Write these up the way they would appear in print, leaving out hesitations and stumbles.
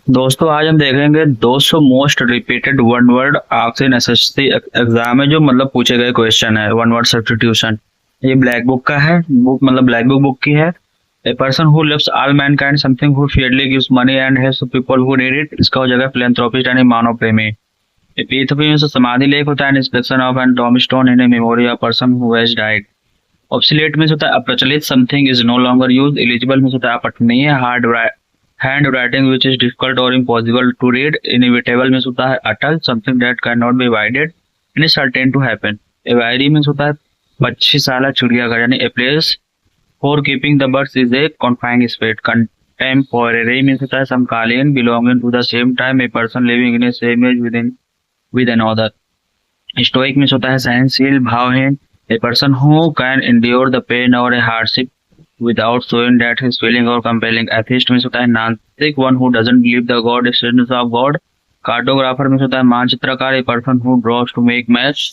दोस्तों आज हम देखेंगे 200 most repeated one word asked in SSC exam में जो मतलब पूछे गए क्वेश्चन है वन वर्ड सब्स्टिट्यूशन। ये ब्लैक बुक का है, बुक मतलब ब्लैक बुक की है। A person who lives all mankind something who fairly gives money and helps people who need it, इसका हो जाएगा फिलैंथ्रोपिस्ट यानी मानव प्रेमी। ए पीथपी में से समाधि लेख होता है inspection of an tombstone in a memory of person who has died. Obsolete में होता है अप्रचलित, something is no longer use. Eligible में होता है अपठनीय, hard hand writing which is difficult और इम्पॉसिबल टू रीड। इनविटेबल में होता है अटल, something that can not be avoided and is certain to happen. Aviary में होता है पक्षीशाला, चिड़ियाघर यानी a place for keeping the birds is a confining space. Contemporary में होता है समकालीन, belonging to the same time, a person living in a same age with another. Stoic में होता है सहनशील, भावहीन, a person who can endure the pain और a hardship without showing that he's feeling or compelling। Atheist में होता है नास्तिक, one who doesn't believe the god existence of god. Cartographer में होता है मानचित्रकार, a person who drawers to make maps.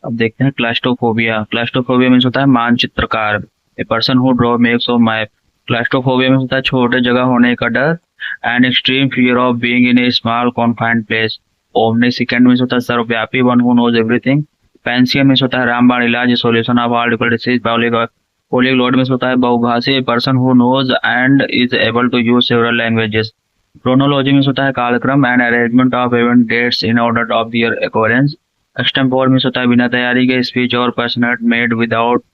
अब देखते हैं क्लास्ट्रोफोबिया। क्लास्ट्रोफोबिया में होता है मानचित्रकार, a person who draw makes of map. Claustrophobia में होता है छोटे जगह होने का डर and extreme fear of being in a small confined place. Omniscient में होता है सर्वव्यापी, one who knows everything. Panacea में होता है रामबाण इलाज, solution of all difficult disease. Polyglot में होता है बहुभाषी, person who knows and is able to use several languages. Chronology में होता है कालक्रम and arrangement of event dates in order of their occurrence. Extempore में होता है बिना तैयारी के स्पीच और पर्सनट made without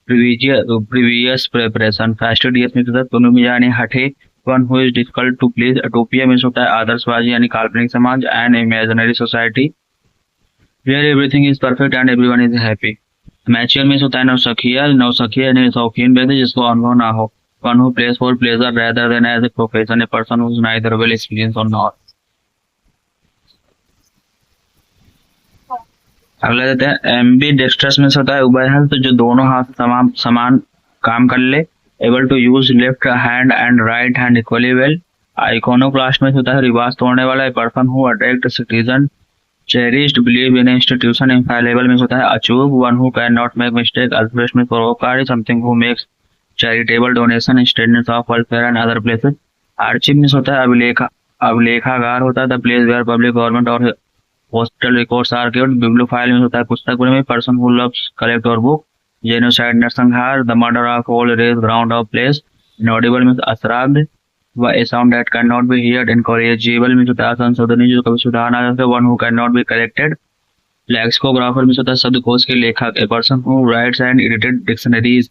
previous preparation. Fastidious में होता है तुनुमी यानी हठी, one who is difficult to please. Utopia में होता है आदर्शवादी यानी काल्पनिक समाज and imaginary society where everything is perfect and everyone is happy. Mature में होता है नौसखिया, नौसखिया यानी शौकीन व्यक्ति जिसको अनुभव ना हो, one who place for pleasure rather than as a profession, a person who is neither well experience और नॉट। अगला देते हैं एमबी डेक्स्ट्रस में होता है उभयहस्त, तो जो दोनों हाथ समान समान काम कर ले, able to use left hand and right hand equally well. Iconoclast में होता है रिवाज तोड़ने वाला, a person who attract citizen cherished believe in institution। infallible में होता है अचूक, one who cannot make mistake। अल्परेस्ट में परोपकारी, something who makes charitable donation in standards of welfare and other places। Archive में होता है अभिलेखागार होता है the place where public government और hostel records are kept। bibliophile में होता है पुस्तक प्रेमी, person who loves collect और book। genocide नरसंहार, the murder of whole race ground of place। inaudible में अश्राव्य, a sound that cannot be heard। incorrigible में होता है संशोधनी जो कभी सुधार ना सकते, one who cannot be corrected। Lexicographer में होता है शब्दकोश के लेखक, a person who writes and edited dictionaries.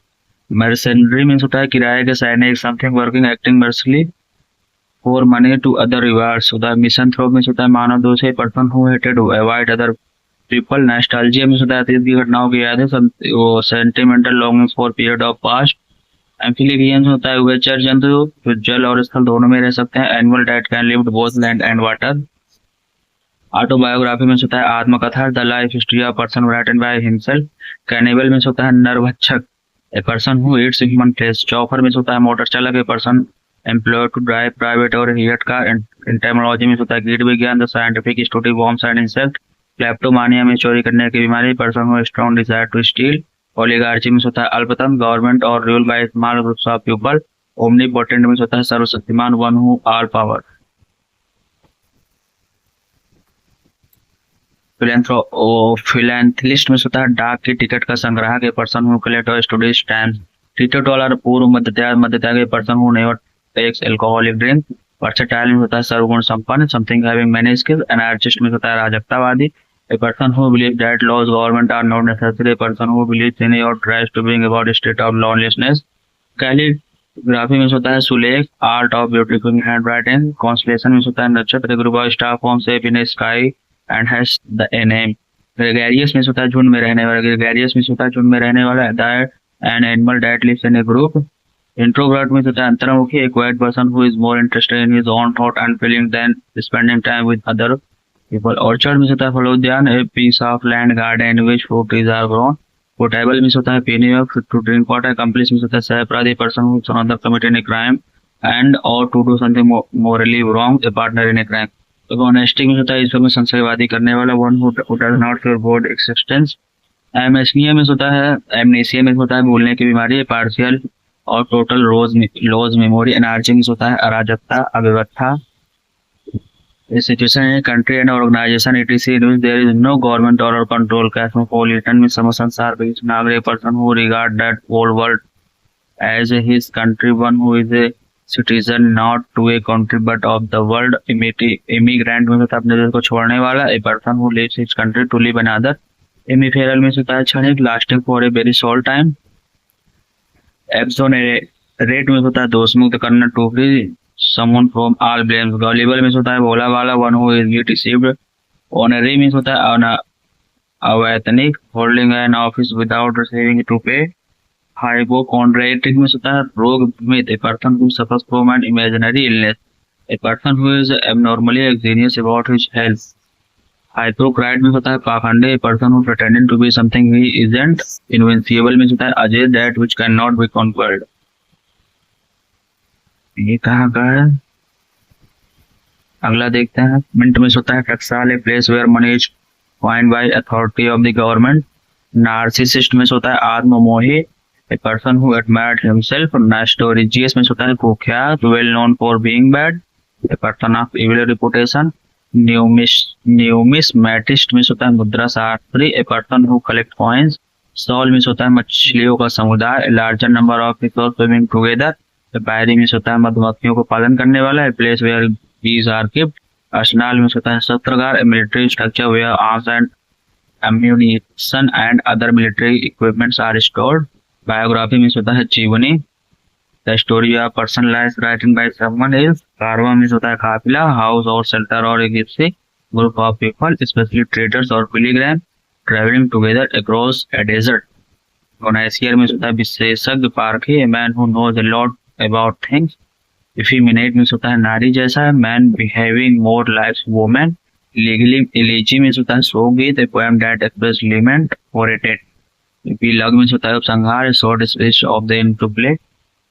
Mercenary में होता है किराए के सैनिक, something working acting merely for money to other rewards होता है। मिसनथ्रोप में होता है मानव दोष, a person who hated to avoid other people. Nostalgia में होता है अतीत की घटनाओं की याद है, वो sentimental longings for period of past. Amphibians होता है उभयचर जंतु जो जल और स्थल दोनों में रह सकते हैं, animal that can live both land and water. Autobiography में होता है आत्मकथा, the life history of person written by himself. Cannibal में होता है नरभक्षक, a person who eats human flesh. Chauffeur में होता है मोटर चालक, a person employed to drive private और हियट कार। एंटेमोलॉजी में होता है कीट विज्ञान, the scientific study worms and insect. Kleptomania में चोरी करने की बीमारी, person who strong desire to steal. Oligarchy में होता है अल्पतन, गवर्नमेंट और rule by small groups of people. Omnipotent में होता है सर्वशक्तिमान, one who all power. Philatelist में होता है डाक की टिकट का संग्राहक, ए पर्सन हु कलेक्ट और स्टडी स्टैम्प्स। टीटोटॉलर पूर्व मध्यत्याग, a person who never takes alcoholic drink. Versatile में होता है सर्वगुण संपन्न, something having many skills. Anarchist में होता है राजकतावादी, a person who believes that laws government are not necessary, a person who believes in or tries to bring about a state of lawlessness। Calligraphy में होता है सुलेख, art of beautiful hand writing. Constellation में होता है नक्षत्र, group of star forms shape in sky and has the a name. Gregarious में होता है झुंड में रहने वाला, ग्रेगेरियस में होता है झुंड में रहने वाला, that an animal that lives in a group. Introvert में होता है अंतर्मुखी, a quiet person who is more interested in his own thought and feeling than spending time with other people. Orchard में होता है फलोद्यान, a piece of land garden in which fruit trees are grown. Portable में होता है पीने of to drink water. Accomplice में होता है सहअपराधी, person who another commit in a crime and और to do something morally wrong, a partner in a crime. तो ऑनेस्टी में होता है ईश्वर में संशयवादी करने वाला, one who does not fear god existence. Amnesia में होता है एमनेसिया में होता है भूलने की बीमारी, पार्शियल और टोटल लॉज मेमोरी। एनर्जी में होता है अराजकता, अव्यवस्था। A situation in a country and organization etc. in which there is no government or control cosmopolitan में some संसार के नागरिक person who regard that whole world as his country, one who is a citizen not to a country but of the world, immigrant में होता है अपने देश को छोड़ने वाला, a person who leaves his country to live another, ephemeral में होता है क्षणिक, lasting for a very short time, exonerate में होता है दोष मुक्त करना, to free someone from all blames, gullible में होता है भोला वाला, one who is deceived, honorary में होता है अवैतनिक, holding an office without receiving to pay, hypochondriatic में होता है रोग में, a person who suffers from an imaginary illness, a person who is abnormally anxious about his health, hypocrite में होता है पाखंडी, a person who pretending to be something he isn't, invincible में होता है Ajay, that which cannot be conquered। ये कहाँ का है? अगला देखते हैं। मिंट में होता है टकसाल, a place where money is coined by authority of the government. Narcissist में होता है आत्ममोही, a person who admired himself. Notorious में होता है कुख्यात, well known for being bad, a person of evil reputation. Numismatist में होता है मुद्रा शास्त्री, a person who collect coins. Shoal में होता है मछलियों का समुदाय, larger number of people swimming together. Apiary में होता है मधुमक्खियों को पालन करने वाला है, place where bees are kept. Arsenal में होता है शस्त्रागार, military structure where arms and ammunition and other military equipments are stored। Biography में होता है जीवनी, the story of person life writing by someone else. Caravan में होता है काफिला, हाउस और शेल्टर और एक group of people specially traders और pilgrim travelling together across a desert. Connoisseur में होता है विशेषज्ञ पारखी, a man who knows a lot about things. Effeminate में होता है नारी जैसा, man behaving more like women. Elegy में होता है शोकगीत, a poem that express lament और ए टेट। एपिलॉग में होता है उपसंहार, short speech of the end to play.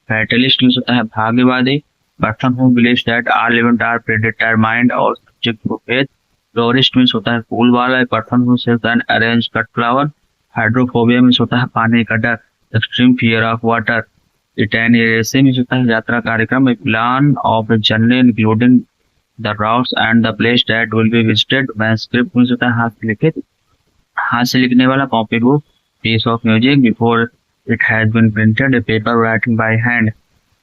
Fatalist में होता है भाग्यवादी, person who believes that all event are predetermined और सब्जेक्ट टू फेथ। फ्लोरिस्ट में होता है फूल वाला, a person who sells an arrange cut flower. Hydrophobia में होता है पानी का डर, extreme fear of water. Itinerary में होता है यात्रा कार्यक्रम, a plan of a journey including the routes and the place that will be visited। Manuscript में होता है हाथ से लिखने वाला, copy book, piece of music before it has been printed, a paper writing by hand।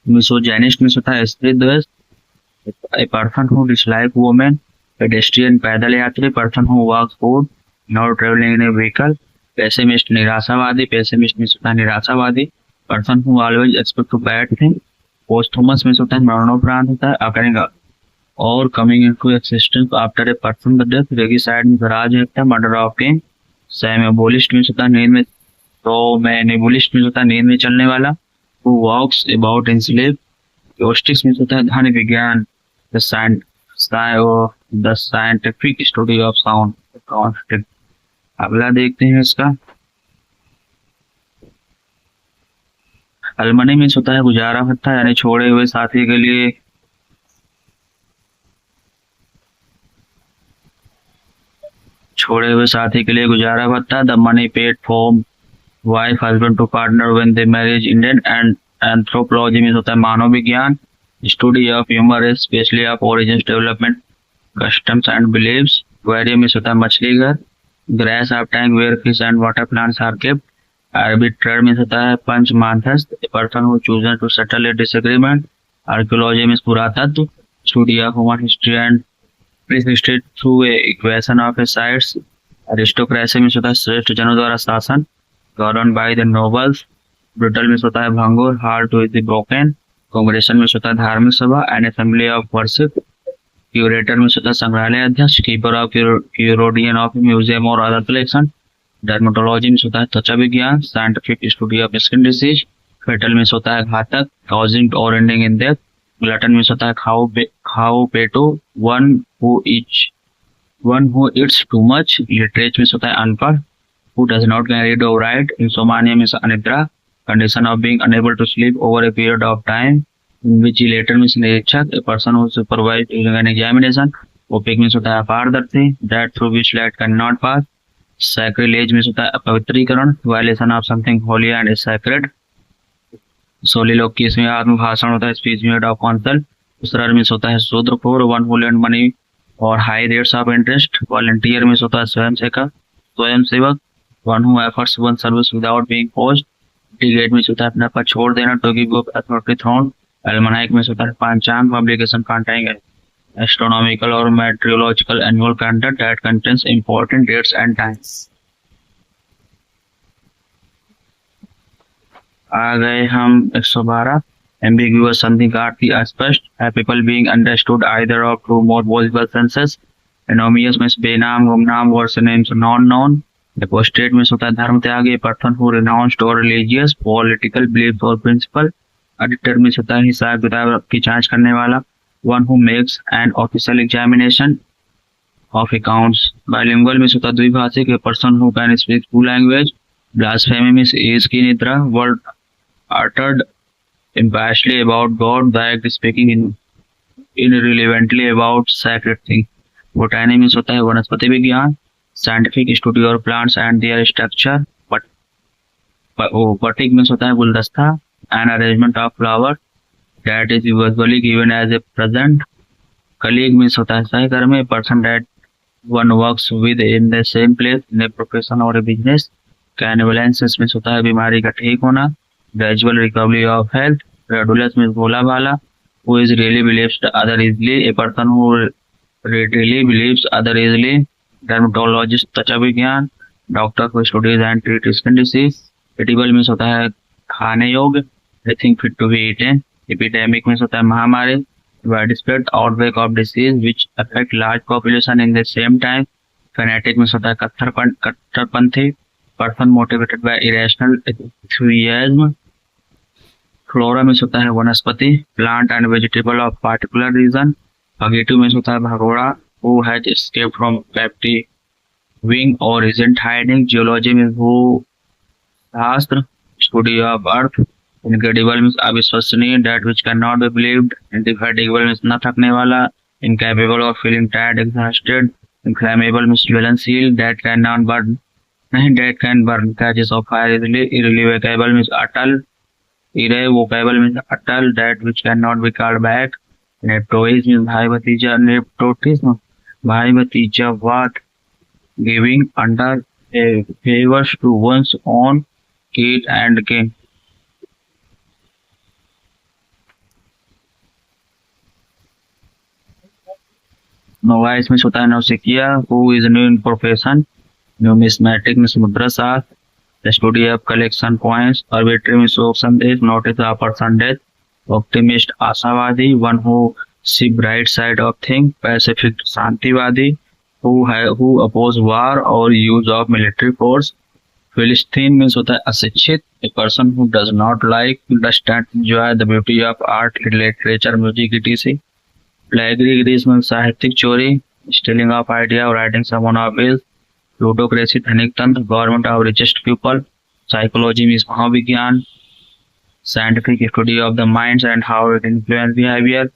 मिसोजेनिस्ट में होता है स्त्री द्वेष, a person who dislike women। Pedestrian पैदल यात्री, person who walks food not traveling in a vehicle। Pessimist निराशावादी, pessimist में होता है निराशावादी, person who always expect to bad thing। पोस्टहुमस में होता है मरणोपरांत होता है occurring और coming into existence after a person the death. Regicide में राज है मर्डर ऑफ किंग। सैमेबोलिस्ट में होता है नींद में, तो मैनेबुलिस्ट में होता है नींद में चलने वाला, who walks about in sleep. Acoustics में होता है ध्वनि विज्ञान, the scientific study of sound. अगला देखते हैं इसका। अलमनी में होता है गुजारा भत्ता, यानी छोड़े हुए साथी के लिए गुजारा भत्ता। The money paid for wife husband to partner when the marriage ended. And anthropology में होता है मानव विज्ञान, study of humour specially of origin development customs and beliefs. Aquarium में होता है मछली घर। Glass of tank where fish and water plants are kept. Arbitrator में होता है पंच मानथस्थ, a person who chosen to settle a disagreement. Archaeology में पुरातत्व, study of human history and presented through a equation of a sites। Aristocracy में होता है श्रेष्ठ जनों द्वारा शासन, governed by the nobles। Brutal में होता है भंगुर, heart with the broken। Congregation में होता है धार्मिक सभा, an assembly of worship। Curator में होता है संग्रहालय अध्यक्ष, keeper of custodian of museum or other collection। Dermatology में होता है त्वचा विज्ञान, scientific study of skin disease। Fatal में होता है घातक, causing or ending in death। Glutton में होता है खाओ पेटो, one who eats too much. Illiterate में होता है अनपढ़, who does not can read और राइट। इंसोमानिया में अनिद्रा, condition of being unable to sleep over a period of time. Invigilator में निरीक्षक, a person who supervise during an examination. Opaque में होता है अपारदर्शी, that through which light can not pass. Sacrilege में होता है अपवित्रीकरण, violation of something holy and sacred. Soliloquy इसमें आत्मभाषण होता है, speech made of consul. Usurer में होता है शूद्रपुर, वन हु लैंड मनी और high rates of interest. Volunteer means होता है स्वयं सेवक। One who efforts one service without being forced. डिलेट मीन्स होता है अपना पद छोड़ देना, to give up authority throne. Almanac means होता है पंचांग, पब्लिकेशन कंटेनिंग एस्ट्रोनॉमिकल और meteorological annual calendar that contains important dates and times. आ गए हम 112। ambiguous something का अर्थ अस्पष्ट है, people being understood either of two more possible senses। anonymous means बेनाम, गुमनाम, or names non known। apostate means होता है धर्म त्यागी, person who renounced or religious political beliefs or principle। auditor means होता है हिसाब किताब की जांच करने वाला, one who makes an official examination of accounts। bilingual means होता है द्विभाषिक, a person who can speak two language। blasphemy means एज की निद्रा, word uttered impiously about God, the act speaking irrelevantly about sacred things। botany means होता है वनस्पति विज्ञान, scientific study of plants and their structure। Batik means होता है गुलदस्ता, an arrangement of flower that is usually given as a present। colleague means होता है सहकर्मी, person that one works with in the same place in a profession or a business। convalescence means होता है बीमारी का ठीक होना, gradual recovery of health। credulous means भोला भाला, who is really believes the other easily, a person who really believes other easily। dermatologist त्वचा विज्ञान, doctor who studies and treats skin disease। edible means होता है खाने योग्य, I think fit to be eaten। epidemic means होता है महामारी, widespread outbreak of disease which affect large population in the same time। fanatic means होता है कट्टरपंथी, person motivated by irrational enthusiasm। Flora में होता है वनस्पति, plant and vegetable of particular region. Fugitive में होता है भगोड़ा, who has escaped from captivity और इजंट हाइडिंग। जियोलॉजी में भू शास्त्र, study of earth. Incredible means अविश्वसनीय, that which can not be believed. Indefatigable means न थकने वाला, incapable of feeling tired exhausted. Inflammable means ज्वलनशील, दैट कैन नॉट बर्न, नहीं that can burn catches of fire easily. Irrevocable means Atal, irrevocable means atal, that which cannot be called back। Nepotism means भाई भतीजा, nepotism भाई भतीजा वाद, giving under a favors to one's own kid and kin। novice means होता है नौसिखिया, who is new in profession। numismatic means मुद्रा शास्त्र, the study of collection points। arbitrary means संदेश, notice of person death। optimist आशावादी, one who see bright side of things। pacifist शांतिवादी, who oppose war or use of military force। philistine means होता है अशिक्षित, a person who does not like, does not enjoy the beauty of art, literature, music etc। plagiarism means साहित्यिक चोरी, stealing of idea or writing someone of his। Plutocracy धनिक तंत्र, government of richest people. Psychology means महाविज्ञान, scientific study of the minds and how it influence behaviour.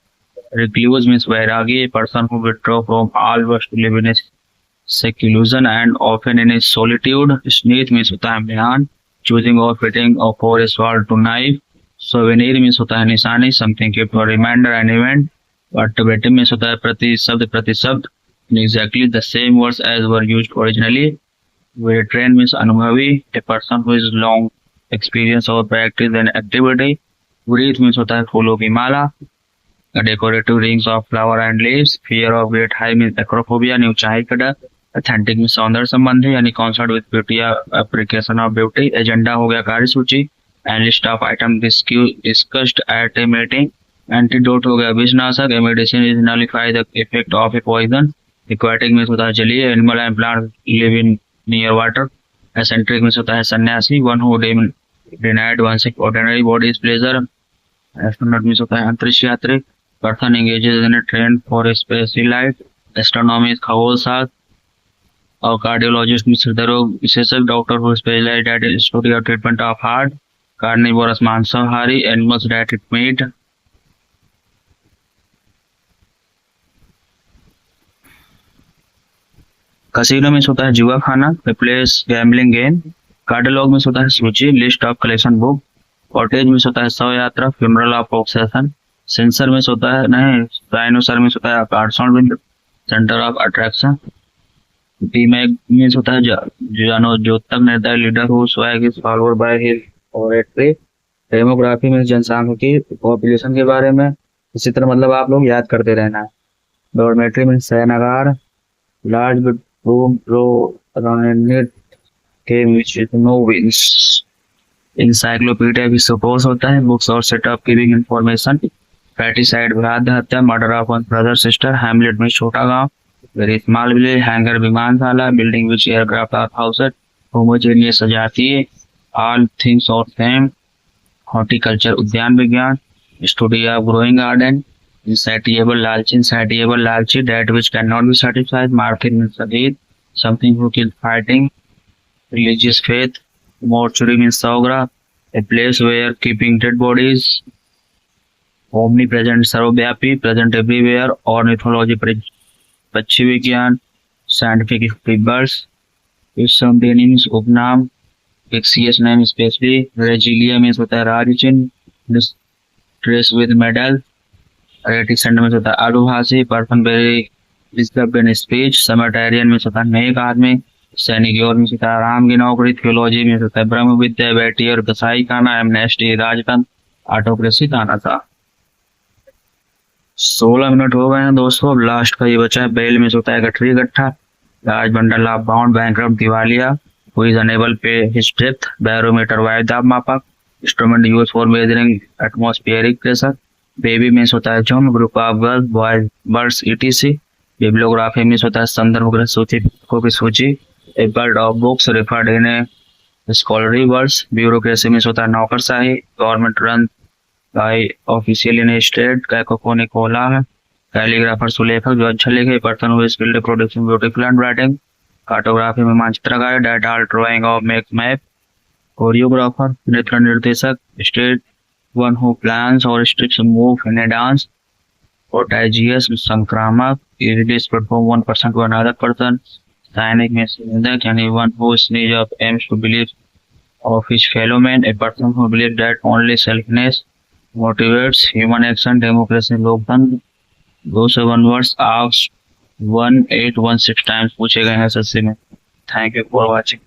Recluse means वैरागी, person who withdraw from all works to live in seclusion and often in solitude। Sheath means होता है ध्यान, choosing और fitting और for a sword to knife. Souvenir means होता है निशानी, something keep for reminder and event. Vertebrate means होता है प्रति शब्द in exactly the same words as were used originally। veteran means अनुभवी, a person who is long experience or practice an activity। wreath means होता है फूलों की माला, decorative rings of flower and leaves। fear of great height means acrophobia, यानी ऊंचाई का डर। authentic means सौंदर्य संबंधी, यानी concerned with beauty या application of beauty। agenda हो गया कार्यसूची, and list of items discussed at a meeting। antidote हो गया विषनाशक, a medicine is nullify the effect of a poison। aquatic means होता है जलीय, animal and plant live in near water. Ascetic means होता है सन्यासी, वन हु डिनाइड वंशिक ordinary bodies pleasure. Astronaut means होता है अंतरिक्ष यात्री, person engages in a train for a special life. Astronomy खगोल शास्त्र। और कार्डियोलॉजिस्ट means हृदय रोग विशेषज्ञ, doctor who specialized at study और ट्रीटमेंट ऑफ हार्ट। कार्निवोरस मांसाहारी, animals that eat meat. Casino में होता है जुआ खाना, प्लेस गैम्बलिंग गेम। कार्डियोलॉग में होता है सूची, list of collection book. Cottage में होता है शव यात्रा, फ्यूनरल ऑफ ऑक्सेशन। सेंसर में होता है नहीं, साइनोसर में होता है ultrasound centre of attraction. Demagogue means होता है जानो ज्योतक निर्दय leader who swag is followed by his oratory. Demography में जनसांख्यिकी पॉपुलेशन के बारे में। इसी तरह मतलब आप लोग याद करते रहना है। डॉर्मेट्री में शयनागार, लार्ज रूम प्रोनिट के विच नो विंग्स। इंसाइक्लोपीडिया भी सपोज होता है बुक्स और set of giving information. Fratricide भ्रात हत्या, murder of one brother sister. Hamlet में छोटा गांव। Very small village. हैंगर विमानशाला। Building which aircraft of housed. Homogeneous सजातीय। All things of same. Horticulture उद्यान विज्ञान। Study of growing garden. insatiable लालची that which cannot be satisfied। Martyr means शहीद। something who kill fighting। religious faith। mortuary means सौगरा, a place where keeping dead bodies। omnipresent सर्वव्यापी, present everywhere। ornithology पक्षी विज्ञान। scientific figures। its some meanings उपनाम। Ixious name especially। regalia means होता है राज चिन्ह। dress with medal। Reticent में होता है आलूभाषी। Person very disturb in speech. सेमेटेरियन में होता है नेक आदमी। सैनिक और में होता है आराम की नौकरी। थियोलॉजी में होता है ब्रह्म विद्या, बेटी और कसाई खाना। एमनेस्टी राजतंत्र। ऑटोक्रेसी खाना था। 16 मिनट हो गए हैं दोस्तों। अब लास्ट का ये बचा है। बेल में होता है गठरी इकट्ठा। Large bundle of bound bankrupt दिवालिया। Who is unable pay his depth. Barometer वायु दाब मापक। Instrument use for measuring atmospheric pressure. Bevy means होता है झुंड, group of girls, boys, birds ETC. Bibliography means होता है संदर्भ ग्रंथ सूची की सूची। A bird of books referred in a scholarly words. Bureaucracy means होता है नौकरशाही। Government run by official in state. कैको ने खोला है। कैलीग्राफर सुलेखक जो अच्छा लिखे। Person who is skilled production beautiful hand writing. Cartography में मानचित्रकार। That all drawing of make map. Choreographer नृत्य निर्देशक। State one who plans or restricts a move in a dance। Contagious संक्रामक। Irritates perform one person to another person। Cynic में cynic यानी one who sneeze up aims to believe of his fellow man। A person who believes that only selfness motivates human action। Democracy लोकतंत्र। Those 7 words asked 1816 times पूछे गए हैं SSC में। Thank you for watching।